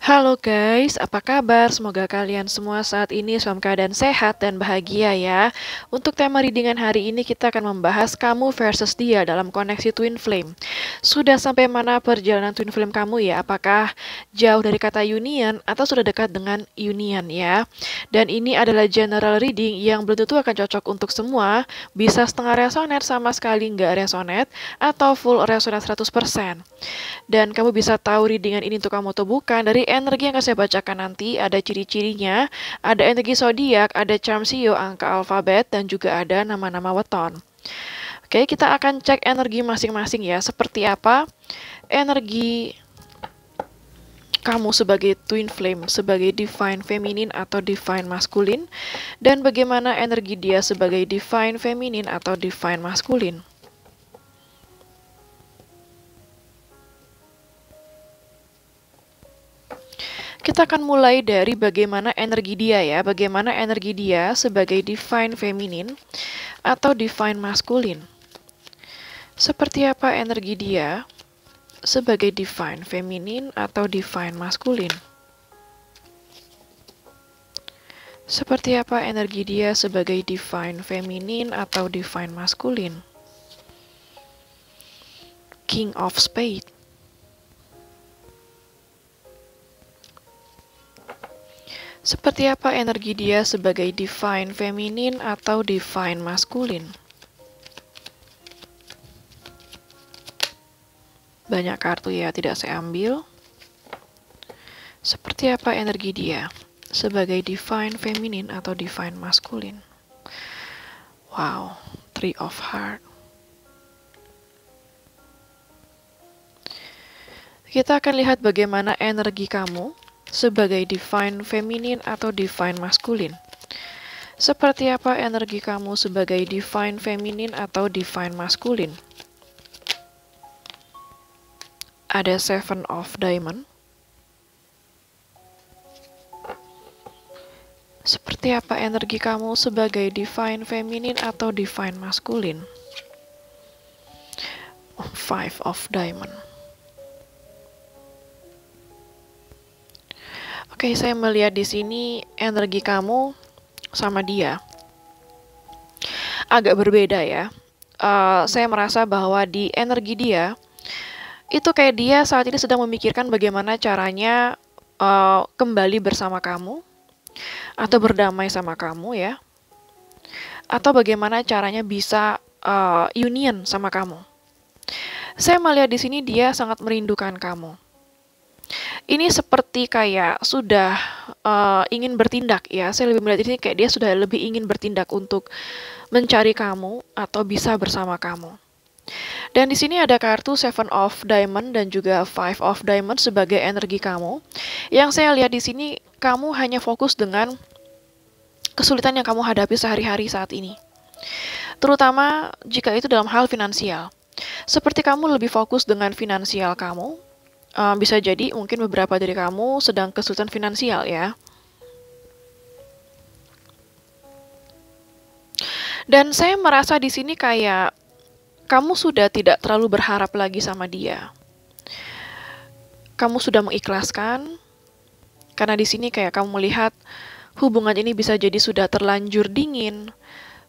Halo guys, apa kabar? Semoga kalian semua saat ini dalam keadaan sehat dan bahagia ya. Untuk tema readingan hari ini kita akan membahas kamu versus dia dalam koneksi twin flame. Sudah sampai mana perjalanan twin flame kamu ya? Apakah jauh dari kata union atau sudah dekat dengan union ya? Dan ini adalah general reading yang belum tentu akan cocok untuk semua. Bisa setengah resonate, sama sekali nggak resonate, atau full resonate 100%. Dan kamu bisa tahu readingan ini untuk kamu atau bukan dari energi yang akan saya bacakan nanti. Ada ciri-cirinya, ada energi zodiak, ada charm CEO, angka alfabet, dan juga ada nama-nama weton. Oke, kita akan cek energi masing-masing ya. Seperti apa energi kamu sebagai twin flame, sebagai divine feminine atau divine masculine, dan bagaimana energi dia sebagai divine feminine atau divine masculine. Kita akan mulai dari bagaimana energi dia ya, bagaimana energi dia sebagai divine feminine atau divine masculine. Seperti apa energi dia sebagai divine feminine atau divine masculine. Seperti apa energi dia sebagai divine feminine atau divine masculine. King of Spades. Seperti apa energi dia sebagai divine feminine atau divine masculine. Banyak kartu ya, tidak saya ambil. Seperti apa energi dia sebagai divine feminine atau divine masculine. Wow, Three of Hearts. Kita akan lihat bagaimana energi kamu sebagai divine feminine atau divine masculine. Seperti apa energi kamu sebagai divine feminine atau divine masculine. Ada Seven of Diamond. Seperti apa energi kamu sebagai divine feminine atau divine masculine. Five of Diamond. Oke, saya melihat di sini energi kamu sama dia agak berbeda ya. Saya merasa bahwa di energi dia itu kayak dia saat ini sedang memikirkan bagaimana caranya kembali bersama kamu atau berdamai sama kamu ya, atau bagaimana caranya bisa union sama kamu. Saya melihat di sini dia sangat merindukan kamu. Ini seperti kayak sudah ingin bertindak ya. Saya lebih melihat ini kayak dia sudah lebih ingin bertindak untuk mencari kamu atau bisa bersama kamu. Dan di sini ada kartu Seven of Diamond dan juga Five of Diamond sebagai energi kamu. Yang saya lihat di sini kamu hanya fokus dengan kesulitan yang kamu hadapi sehari-hari saat ini. Terutama jika itu dalam hal finansial. Seperti kamu lebih fokus dengan finansial kamu. Bisa jadi mungkin beberapa dari kamu sedang kesulitan finansial ya. Dan saya merasa di sini kayak kamu sudah tidak terlalu berharap lagi sama dia. Kamu sudah mengikhlaskan karena di sini kayak kamu melihat hubungan ini bisa jadi sudah terlanjur dingin,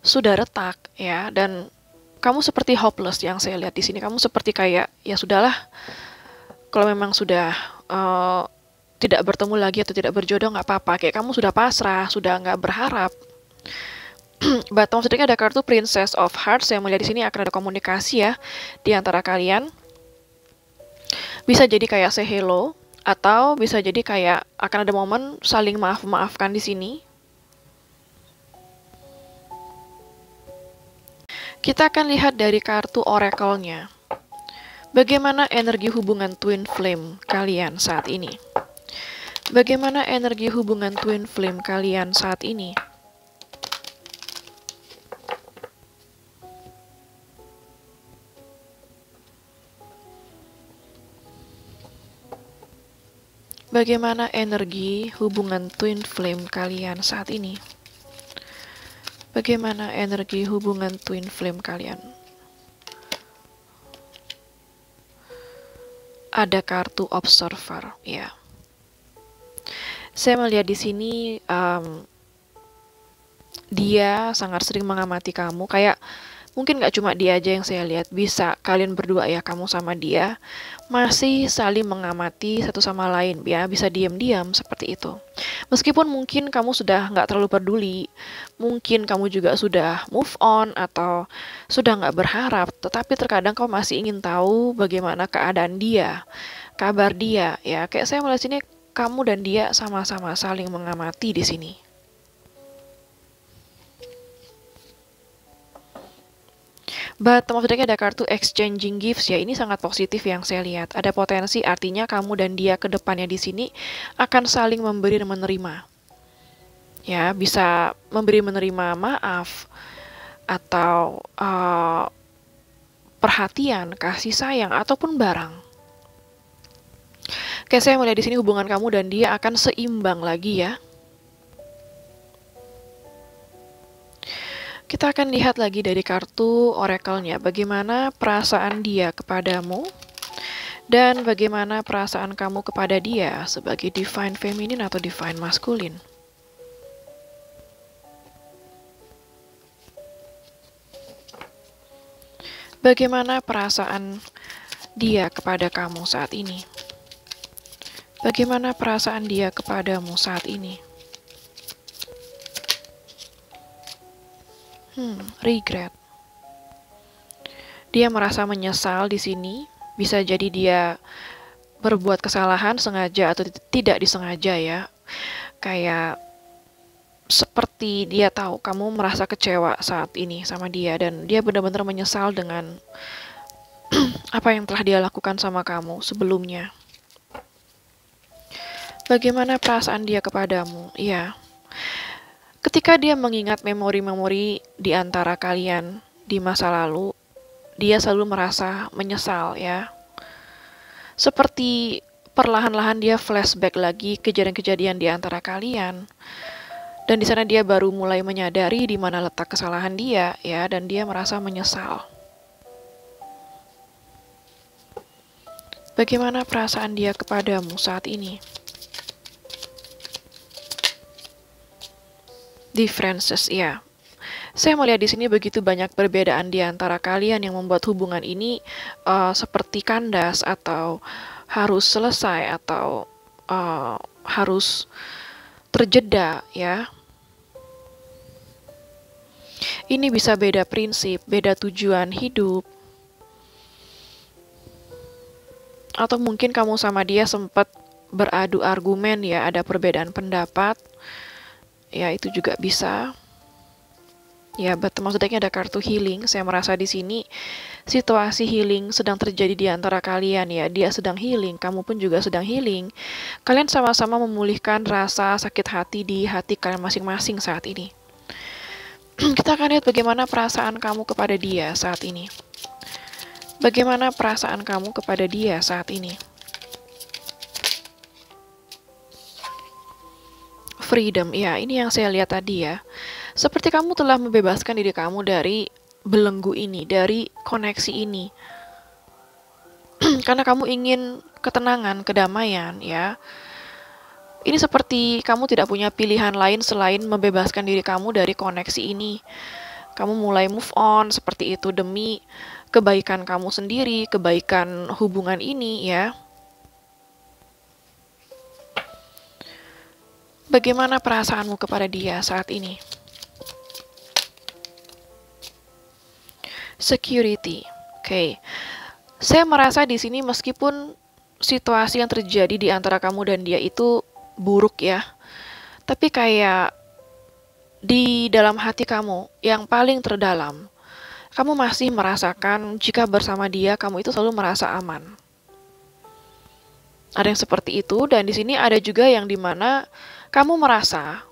sudah retak ya, dan kamu seperti hopeless yang saya lihat di sini. Kamu seperti kayak ya sudahlah. Kalau memang sudah tidak bertemu lagi atau tidak berjodoh nggak apa-apa, kayak kamu sudah pasrah, sudah nggak berharap. Bottom sedikit ada kartu Princess of Hearts. Saya melihat di sini akan ada komunikasi ya di antara kalian. Bisa jadi kayak say hello atau bisa jadi kayak akan ada momen saling maaf-maafkan di sini. Kita akan lihat dari kartu oracle-nya. Bagaimana energi hubungan twin flame kalian saat ini? Bagaimana energi hubungan twin flame kalian saat ini? Bagaimana energi hubungan twin flame kalian saat ini? Bagaimana energi hubungan twin flame kalian? Ada kartu observer, ya. Saya melihat di sini dia sangat sering mengamati kamu, kayak mungkin gak cuma dia aja yang saya lihat, bisa kalian berdua ya, kamu sama dia, masih saling mengamati satu sama lain, ya, bisa diam-diam seperti itu. Meskipun mungkin kamu sudah nggak terlalu peduli, mungkin kamu juga sudah move on atau sudah nggak berharap, tetapi terkadang kamu masih ingin tahu bagaimana keadaan dia, kabar dia, ya. Kayak saya melihat sini kamu dan dia sama-sama saling mengamati di sini. But maksudnya ada kartu exchanging gifts ya, ini sangat positif yang saya lihat. Ada potensi, artinya kamu dan dia ke depannya di sini akan saling memberi dan menerima. Ya, bisa memberi menerima maaf atau perhatian, kasih sayang ataupun barang. Kayak saya melihat di sini hubungan kamu dan dia akan seimbang lagi ya. Kita akan lihat lagi dari kartu oracle-nya, bagaimana perasaan dia kepadamu dan bagaimana perasaan kamu kepada dia sebagai divine feminine atau divine masculine. Bagaimana perasaan dia kepada kamu saat ini? Bagaimana perasaan dia kepadamu saat ini? Regret. Dia merasa menyesal di sini. Bisa jadi dia berbuat kesalahan sengaja atau tidak disengaja ya. Kayak seperti dia tahu kamu merasa kecewa saat ini sama dia dan dia benar-benar menyesal dengan apa yang telah dia lakukan sama kamu sebelumnya. Bagaimana perasaan dia kepadamu? Ya. Ketika dia mengingat memori-memori di antara kalian di masa lalu, dia selalu merasa menyesal ya. Seperti perlahan-lahan dia flashback lagi kejadian-kejadian di antara kalian. Dan di sana dia baru mulai menyadari di mana letak kesalahan dia ya, dan dia merasa menyesal. Bagaimana perasaan dia kepadamu saat ini? Differences, ya. Saya melihat di sini begitu banyak perbedaan di antara kalian yang membuat hubungan ini seperti kandas atau harus selesai atau harus terjeda, ya. Ini bisa beda prinsip, beda tujuan hidup. Atau mungkin kamu sama dia sempat beradu argumen ya, ada perbedaan pendapat. Ya, itu juga bisa. Ya, maksudnya ada kartu healing. Saya merasa di sini situasi healing sedang terjadi di antara kalian ya. Dia sedang healing, kamu pun juga sedang healing. Kalian sama-sama memulihkan rasa sakit hati di hati kalian masing-masing saat ini. Kita akan lihat bagaimana perasaan kamu kepada dia saat ini. Bagaimana perasaan kamu kepada dia saat ini? Freedom, ya, ini yang saya lihat tadi ya. Seperti kamu telah membebaskan diri kamu dari belenggu ini, dari koneksi ini. Karena kamu ingin ketenangan, kedamaian, ya. Ini seperti kamu tidak punya pilihan lain selain membebaskan diri kamu dari koneksi ini. Kamu mulai move on seperti itu demi kebaikan kamu sendiri, kebaikan hubungan ini, ya. Bagaimana perasaanmu kepada dia saat ini? Security. Oke. Saya merasa di sini meskipun situasi yang terjadi di antara kamu dan dia itu buruk ya. Tapi kayak di dalam hati kamu yang paling terdalam, kamu masih merasakan jika bersama dia kamu itu selalu merasa aman. Ada yang seperti itu, dan di sini ada juga yang dimana kamu merasa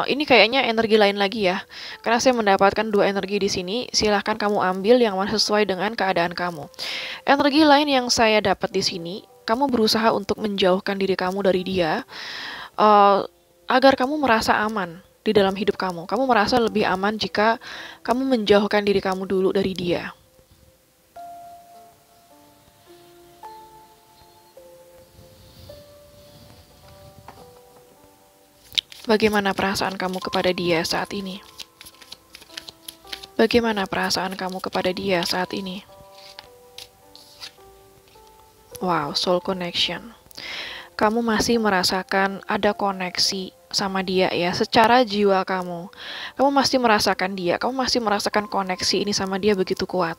ini kayaknya energi lain lagi ya, karena saya mendapatkan dua energi di sini. Silahkan kamu ambil yang mana sesuai dengan keadaan kamu. Energi lain yang saya dapat di sini, kamu berusaha untuk menjauhkan diri kamu dari dia agar kamu merasa aman di dalam hidup kamu. Kamu merasa lebih aman jika kamu menjauhkan diri kamu dulu dari dia. Bagaimana perasaan kamu kepada dia saat ini? Bagaimana perasaan kamu kepada dia saat ini? Wow, soul connection. Kamu masih merasakan ada koneksi sama dia ya, secara jiwa kamu. Kamu masih merasakan dia, kamu masih merasakan koneksi ini sama dia begitu kuat.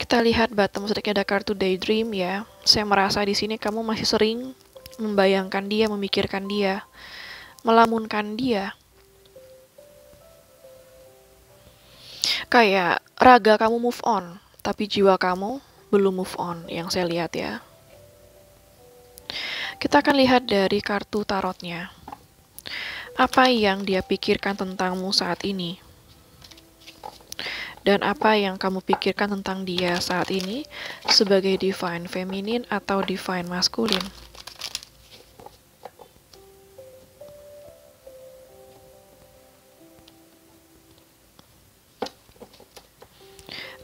Kita lihat bottom sedikit ada kartu daydream ya. Saya merasa di sini kamu masih sering membayangkan dia, memikirkan dia, melamunkan dia. Kayak raga kamu move on, tapi jiwa kamu belum move on yang saya lihat ya. Kita akan lihat dari kartu tarotnya. Apa yang dia pikirkan tentangmu saat ini? Dan apa yang kamu pikirkan tentang dia saat ini sebagai divine feminine atau divine maskulin?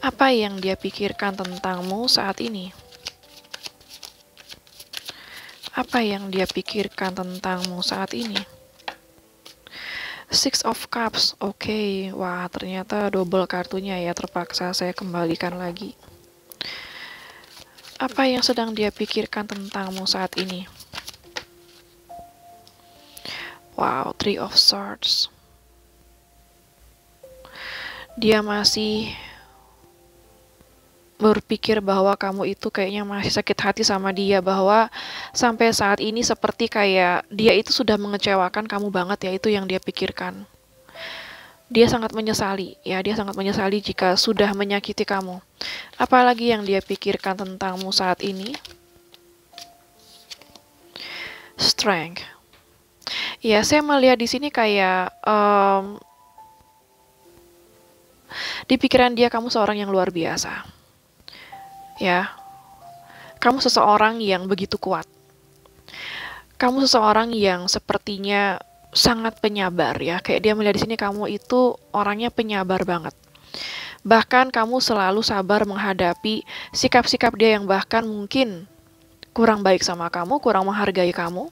Apa yang dia pikirkan tentangmu saat ini? Apa yang dia pikirkan tentangmu saat ini? Six of Cups, oke. Wah, ternyata double kartunya ya, terpaksa saya kembalikan lagi. Apa yang sedang dia pikirkan tentangmu saat ini? Wow, Three of Swords. Dia masih berpikir bahwa kamu itu kayaknya masih sakit hati sama dia, bahwa sampai saat ini seperti kayak dia itu sudah mengecewakan kamu banget ya, itu yang dia pikirkan. Dia sangat menyesali, ya dia sangat menyesali jika sudah menyakiti kamu. Apalagi yang dia pikirkan tentangmu saat ini? Strength. Ya, saya melihat di sini kayak di pikiran dia kamu seorang yang luar biasa. Ya, kamu seseorang yang begitu kuat. Kamu seseorang yang sepertinya sangat penyabar ya. Kayak dia melihat di sini kamu itu orangnya penyabar banget. Bahkan kamu selalu sabar menghadapi sikap-sikap dia yang bahkan mungkin kurang baik sama kamu, kurang menghargai kamu.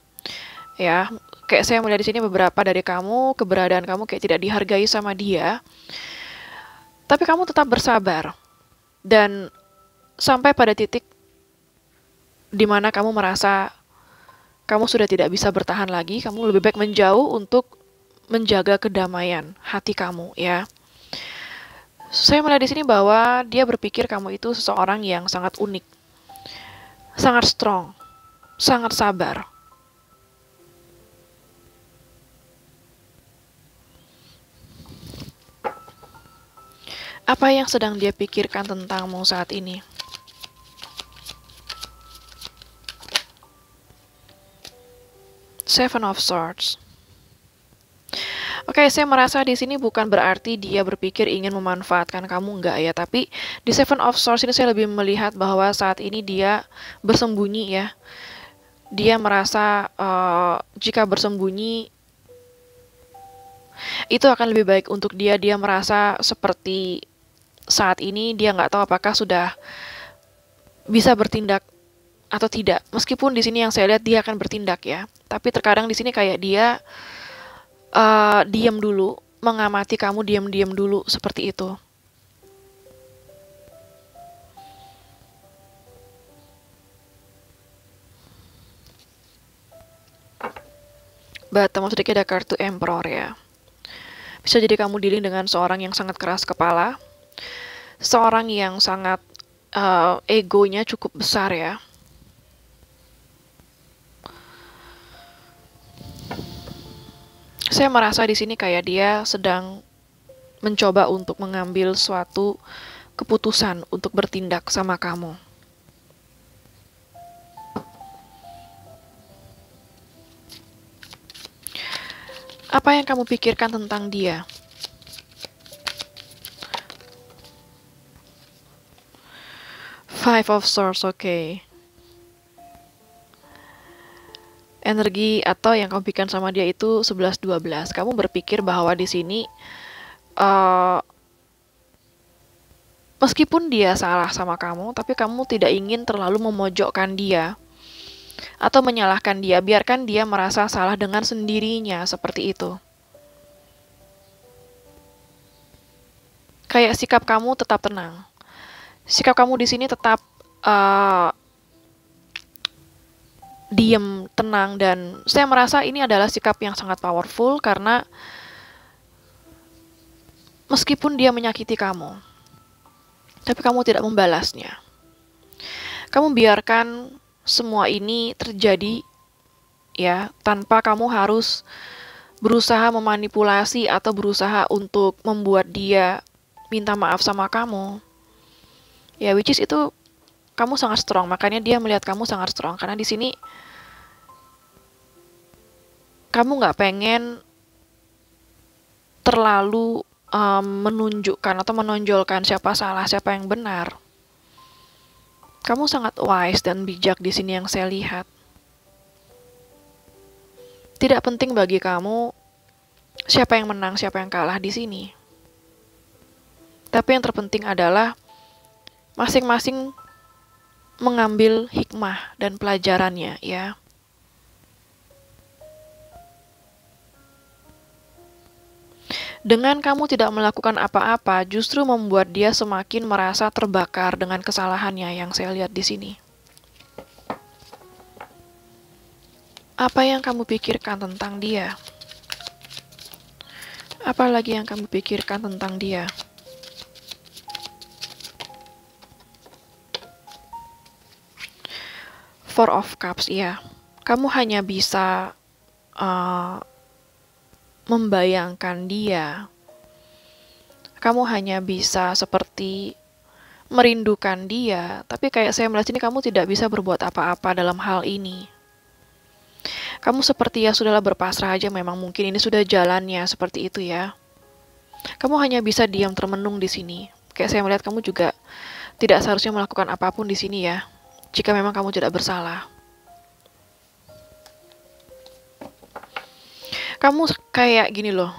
Ya, kayak saya melihat di sini beberapa dari kamu, keberadaan kamu kayak tidak dihargai sama dia. Tapi kamu tetap bersabar. Dan sampai pada titik di mana kamu merasa kamu sudah tidak bisa bertahan lagi, kamu lebih baik menjauh untuk menjaga kedamaian hati kamu ya. Saya melihat di sini bahwa dia berpikir kamu itu seseorang yang sangat unik, sangat strong, sangat sabar. Apa yang sedang dia pikirkan tentangmu saat ini? Seven of Swords. Oke, saya merasa di sini bukan berarti dia berpikir ingin memanfaatkan kamu, enggak ya. Tapi di Seven of Swords ini saya lebih melihat bahwa saat ini dia bersembunyi ya. Dia merasa jika bersembunyi itu akan lebih baik untuk dia. Dia merasa seperti saat ini dia nggak tahu apakah sudah bisa bertindak atau tidak. Meskipun di sini yang saya lihat dia akan bertindak ya. Tapi terkadang di sini kayak dia diam dulu, mengamati kamu diam-diam dulu seperti itu. Bottom sedikit ada kartu Emperor ya. Bisa jadi kamu dealing dengan seorang yang sangat keras kepala, seorang yang sangat egonya cukup besar ya. Saya merasa di sini kayak dia sedang mencoba untuk mengambil suatu keputusan untuk bertindak sama kamu. Apa yang kamu pikirkan tentang dia? Five of Swords, oke. energi atau yang kamu pikirkan sama dia itu 11-12. Kamu berpikir bahwa di sini uh, meskipun dia salah sama kamu, tapi kamu tidak ingin terlalu memojokkan dia atau menyalahkan dia. Biarkan dia merasa salah dengan sendirinya, seperti itu. Kayak sikap kamu tetap tenang. Sikap kamu di sini tetap diem, tenang, dan saya merasa ini adalah sikap yang sangat powerful karena meskipun dia menyakiti kamu, tapi kamu tidak membalasnya. Kamu biarkan semua ini terjadi ya, tanpa kamu harus berusaha memanipulasi atau berusaha untuk membuat dia minta maaf sama kamu. Ya, which is itu kamu sangat strong, makanya dia melihat kamu sangat strong karena di sini kamu nggak pengen terlalu menunjukkan atau menonjolkan siapa salah, siapa yang benar. Kamu sangat wise dan bijak di sini yang saya lihat. Tidak penting bagi kamu siapa yang menang, siapa yang kalah di sini. Tapi yang terpenting adalah masing-masing mengambil hikmah dan pelajarannya, ya. Dengan kamu tidak melakukan apa-apa, justru membuat dia semakin merasa terbakar dengan kesalahannya yang saya lihat di sini. Apa yang kamu pikirkan tentang dia? Apa lagi yang kamu pikirkan tentang dia? Four of Cups, ya. Kamu hanya bisa membayangkan dia. Kamu hanya bisa seperti merindukan dia, tapi kayak saya melihat ini kamu tidak bisa berbuat apa-apa dalam hal ini. Kamu seperti ya sudahlah berpasrah aja, memang mungkin ini sudah jalannya seperti itu ya. Kamu hanya bisa diam termenung di sini. Kayak saya melihat kamu juga tidak seharusnya melakukan apapun di sini ya, jika memang kamu tidak bersalah. Kamu kayak gini loh,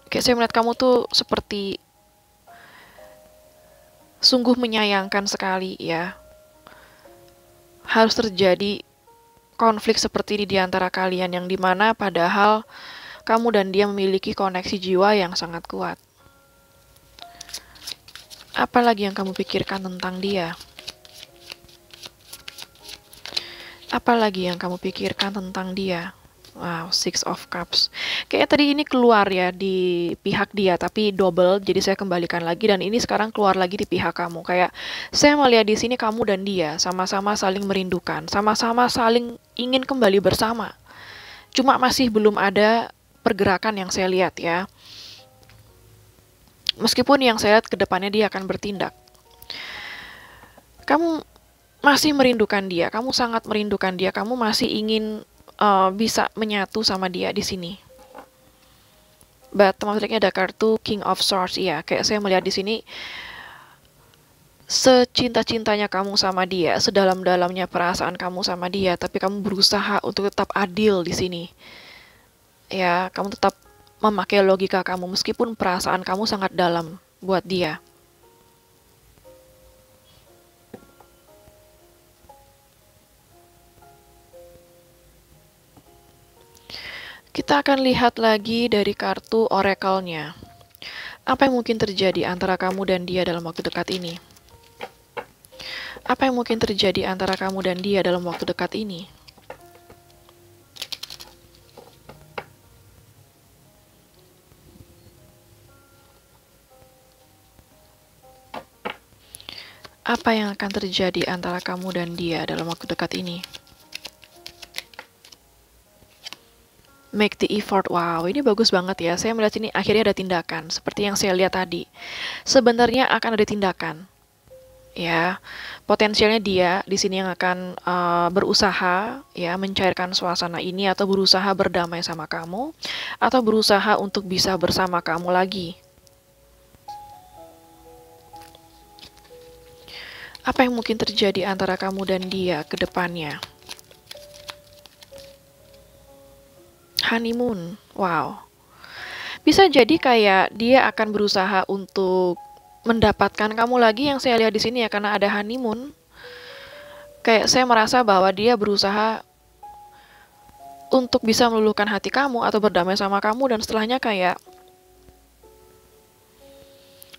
kayak saya melihat kamu tuh seperti sungguh menyayangkan sekali ya. Harus terjadi konflik seperti ini di antara kalian, yang dimana padahal kamu dan dia memiliki koneksi jiwa yang sangat kuat. Apalagi yang kamu pikirkan tentang dia? Apalagi yang kamu pikirkan tentang dia? Wow, Six of Cups. Kayaknya tadi ini keluar ya di pihak dia, tapi double, jadi saya kembalikan lagi dan ini sekarang keluar lagi di pihak kamu. Kayak saya melihat di sini kamu dan dia sama-sama saling merindukan, sama-sama saling ingin kembali bersama. Cuma masih belum ada pergerakan yang saya lihat ya. Meskipun yang saya lihat ke depannya dia akan bertindak. Kamu masih merindukan dia, kamu sangat merindukan dia, kamu masih ingin bisa menyatu sama dia di sini. But teman selanjutnya ada kartu King of Swords, ya. Kayak saya melihat di sini secinta-cintanya kamu sama dia, sedalam-dalamnya perasaan kamu sama dia, tapi kamu berusaha untuk tetap adil di sini. Ya, kamu tetap memakai logika kamu meskipun perasaan kamu sangat dalam buat dia. Kita akan lihat lagi dari kartu oracle-nya. Apa yang mungkin terjadi antara kamu dan dia dalam waktu dekat ini? Apa yang mungkin terjadi antara kamu dan dia dalam waktu dekat ini? Apa yang akan terjadi antara kamu dan dia dalam waktu dekat ini? Make the effort. Wow, ini bagus banget ya. Saya melihat ini akhirnya ada tindakan. Seperti yang saya lihat tadi. Sebenarnya akan ada tindakan. Ya, potensialnya dia di sini yang akan berusaha ya mencairkan suasana ini, atau berusaha berdamai sama kamu, atau berusaha untuk bisa bersama kamu lagi. Apa yang mungkin terjadi antara kamu dan dia ke depannya? Honeymoon. Wow. Bisa jadi kayak dia akan berusaha untuk mendapatkan kamu lagi yang saya lihat di sini ya, karena ada honeymoon. Kayak saya merasa bahwa dia berusaha untuk bisa meluluhkan hati kamu atau berdamai sama kamu, dan setelahnya kayak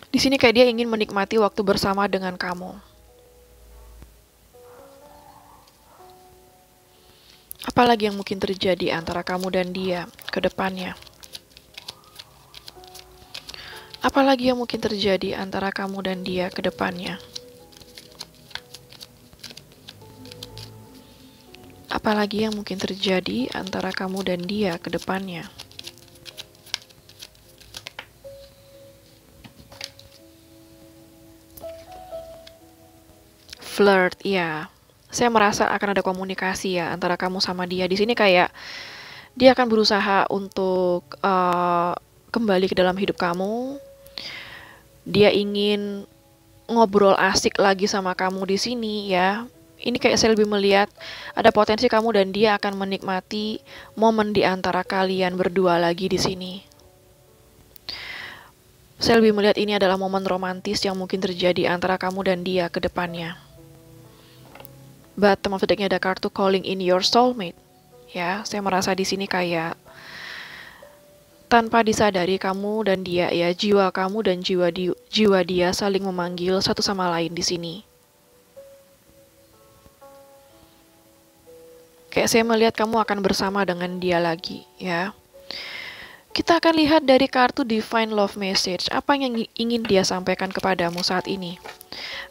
di sini kayak dia ingin menikmati waktu bersama dengan kamu. Apalagi yang mungkin terjadi antara kamu dan dia ke depannya? Apalagi yang mungkin terjadi antara kamu dan dia ke depannya? Apalagi yang mungkin terjadi antara kamu dan dia ke depannya? Flirt, ya. Saya merasa akan ada komunikasi ya antara kamu sama dia. Di sini kayak dia akan berusaha untuk kembali ke dalam hidup kamu. Dia ingin ngobrol asik lagi sama kamu di sini ya. Ini kayak saya lebih melihat ada potensi kamu dan dia akan menikmati momen di antara kalian berdua lagi di sini. Saya lebih melihat ini adalah momen romantis yang mungkin terjadi antara kamu dan dia ke depannya. Bottom of the deck-nya ada kartu calling in your soulmate. Ya, saya merasa di sini kayak tanpa disadari kamu dan dia ya, jiwa kamu dan jiwa dia saling memanggil satu sama lain di sini. Kayak saya melihat kamu akan bersama dengan dia lagi, ya. Kita akan lihat dari kartu Divine Love Message. Apa yang ingin dia sampaikan kepadamu saat ini?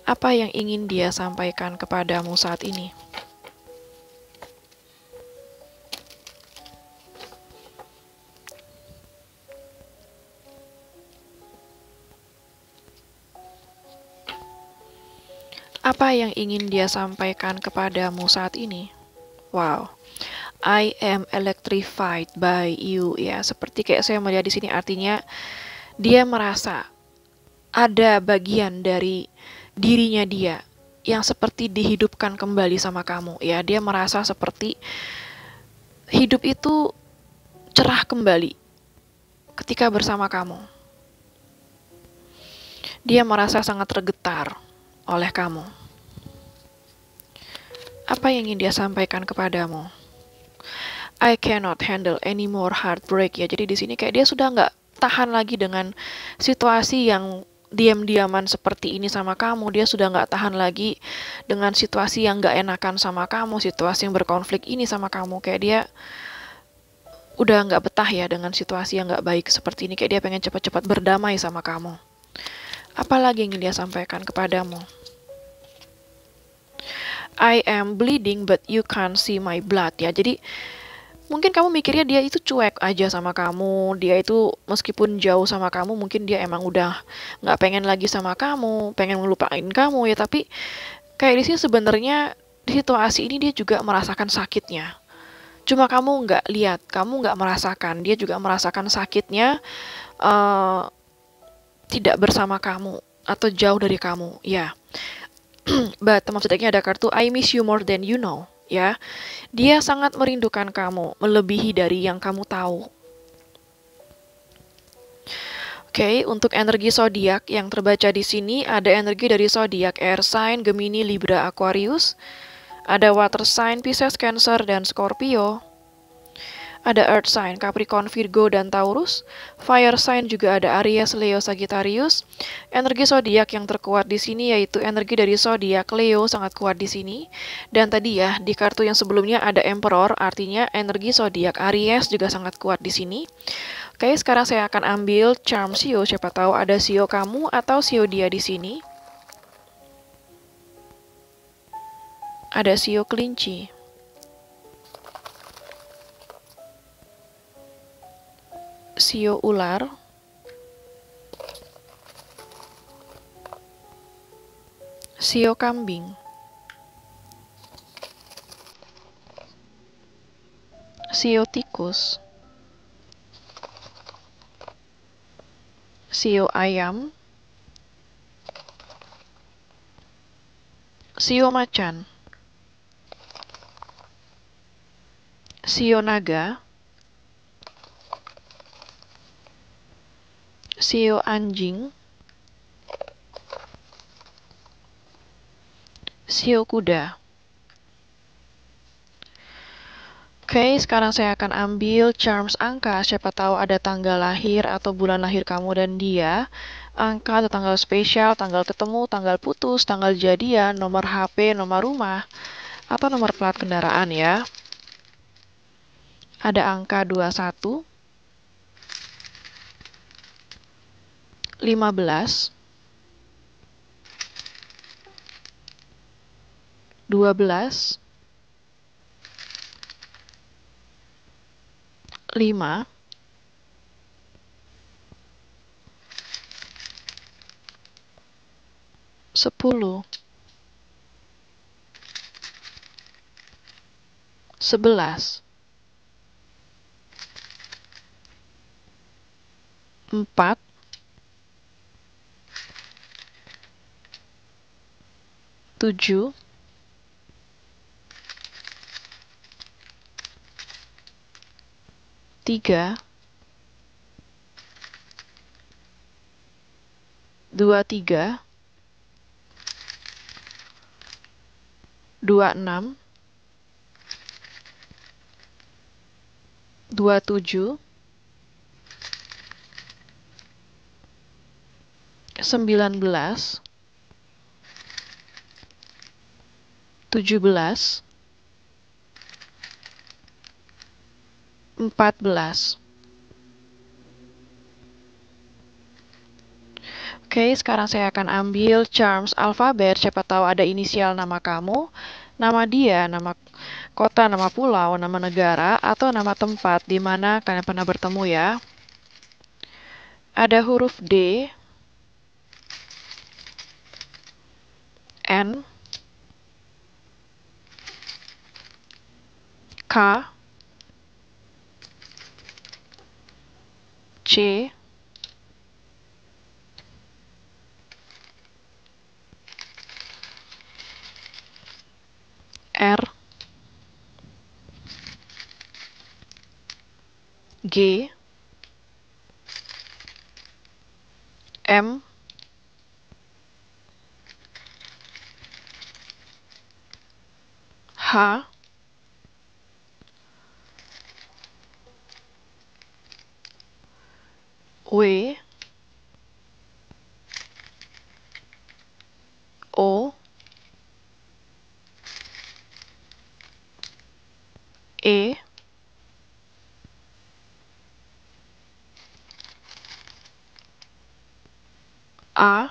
Apa yang ingin dia sampaikan kepadamu saat ini? Apa yang ingin dia sampaikan kepadamu saat ini? Wow. I am electrified by you, ya. Seperti kayak saya melihat di sini, artinya dia merasa ada bagian dari dirinya dia yang seperti dihidupkan kembali sama kamu, ya. Dia merasa seperti hidup itu cerah kembali ketika bersama kamu. Dia merasa sangat tergetar oleh kamu. Apa yang ingin dia sampaikan kepadamu? I cannot handle any more heartbreak, ya. Jadi di sini kayak dia sudah nggak tahan lagi dengan situasi yang diam-diaman seperti ini sama kamu. Dia sudah nggak tahan lagi dengan situasi yang nggak enakan sama kamu, situasi yang berkonflik ini sama kamu. Kayak dia udah nggak betah ya dengan situasi yang nggak baik seperti ini. Kayak dia pengen cepat-cepat berdamai sama kamu. Apalagi yang ingin dia sampaikan kepadamu? I am bleeding but you can't see my blood, ya. Jadi mungkin kamu mikirnya dia itu cuek aja sama kamu, dia itu meskipun jauh sama kamu, mungkin dia emang udah nggak pengen lagi sama kamu, pengen ngelupain kamu ya, tapi kayak di sini sebenarnya di situasi ini dia juga merasakan sakitnya. Cuma kamu nggak lihat, kamu nggak merasakan, dia juga merasakan sakitnya tidak bersama kamu atau jauh dari kamu, ya. But teman sedeknya ada kartu I miss you more than you know. Ya, dia sangat merindukan kamu, melebihi dari yang kamu tahu. Oke, untuk energi zodiak yang terbaca di sini ada energi dari zodiak Air Sign, Gemini, Libra, Aquarius. Ada Water Sign, Pisces, Cancer, dan Scorpio. Ada Earth Sign, Capricorn, Virgo, dan Taurus. Fire Sign juga ada Aries, Leo, Sagittarius. Energi zodiak yang terkuat di sini yaitu energi dari zodiak Leo sangat kuat di sini. Dan tadi ya di kartu yang sebelumnya ada Emperor, artinya energi zodiak Aries juga sangat kuat di sini. Oke, sekarang saya akan ambil charm Sio, siapa tahu ada Sio kamu atau Sio dia di sini. Ada Sio kelinci. Sio ular, Sio kambing, Sio tikus, Sio ayam, Sio macan, Sio naga, Sio anjing, sio kuda. Oke, sekarang saya akan ambil charms angka. Siapa tahu ada tanggal lahir atau bulan lahir kamu dan dia. Angka atau tanggal spesial, tanggal ketemu, tanggal putus, tanggal jadian, nomor HP, nomor rumah, atau nomor plat kendaraan ya. Ada angka 21, 15, 12, 5, 10, 11, 4, 7, 3, 23, 26, 27, 19, 17, 14. Oke, sekarang saya akan ambil charms alfabet. Siapa tahu ada inisial nama kamu, nama dia, nama kota, nama pulau, nama negara, atau nama tempat di mana kalian pernah bertemu ya. Ada huruf D, N, K, C, R, G, M, H, W, O, E, A,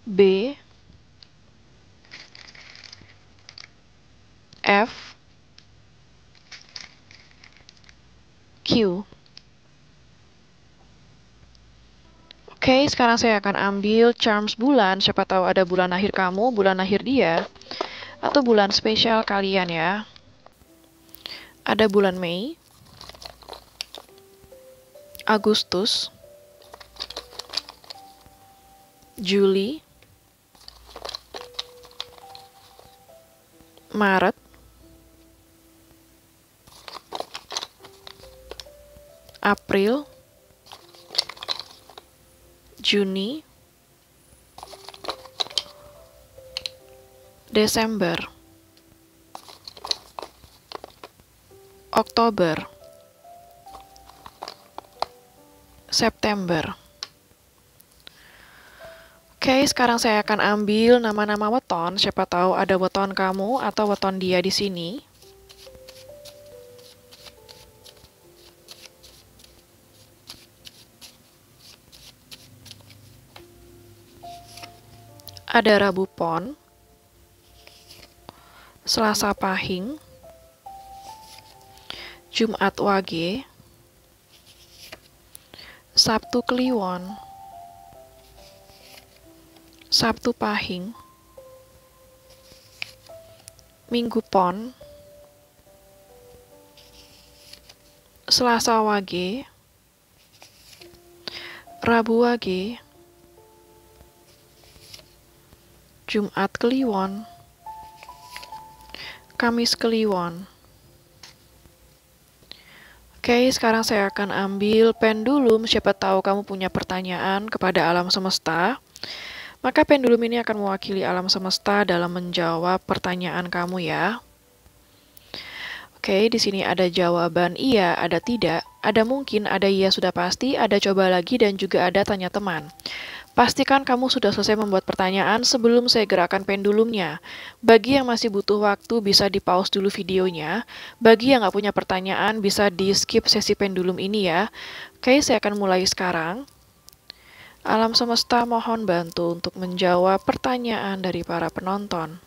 B, F, Q. Oke, sekarang saya akan ambil charms bulan. Siapa tahu ada bulan lahir kamu, bulan lahir dia, atau bulan spesial kalian ya. Ada bulan Mei, Agustus, Juli, Maret, April, Juni, Desember, Oktober, September. Oke, sekarang saya akan ambil nama-nama weton. Siapa tahu ada weton kamu atau weton dia di sini. Ada Rabu Pon, Selasa Pahing, Jumat Wage, Sabtu Kliwon, Sabtu Pahing, Minggu Pon, Selasa Wage, Rabu Wage, Jumat Kliwon, Kamis Kliwon. Oke, sekarang saya akan ambil pendulum. Siapa tahu kamu punya pertanyaan kepada alam semesta. Maka pendulum ini akan mewakili alam semesta dalam menjawab pertanyaan kamu ya. Oke, di sini ada jawaban iya, ada tidak, ada mungkin, ada iya sudah pasti, ada coba lagi, dan juga ada tanya teman. Pastikan kamu sudah selesai membuat pertanyaan sebelum saya gerakan pendulumnya. Bagi yang masih butuh waktu, bisa di-pause dulu videonya. Bagi yang nggak punya pertanyaan, bisa di-skip sesi pendulum ini ya. Oke, saya akan mulai sekarang. Alam semesta mohon bantu untuk menjawab pertanyaan dari para penonton.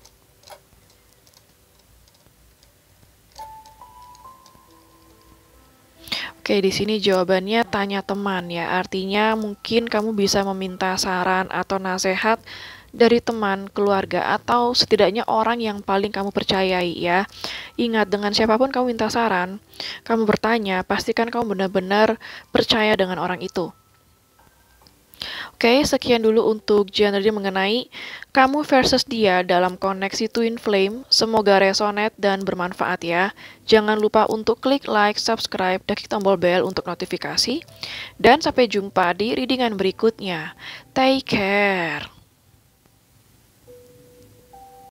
Oke, di sini jawabannya tanya teman ya. Artinya mungkin kamu bisa meminta saran atau nasihat dari teman, keluarga, atau setidaknya orang yang paling kamu percayai ya. Ingat, dengan siapapun kamu minta saran, kamu bertanya, pastikan kamu benar-benar percaya dengan orang itu. Oke, sekian dulu untuk genre mengenai kamu versus dia dalam koneksi Twin Flame. Semoga resonate dan bermanfaat ya. Jangan lupa untuk klik like, subscribe, dan klik tombol bell untuk notifikasi. Dan sampai jumpa di readingan berikutnya. Take care.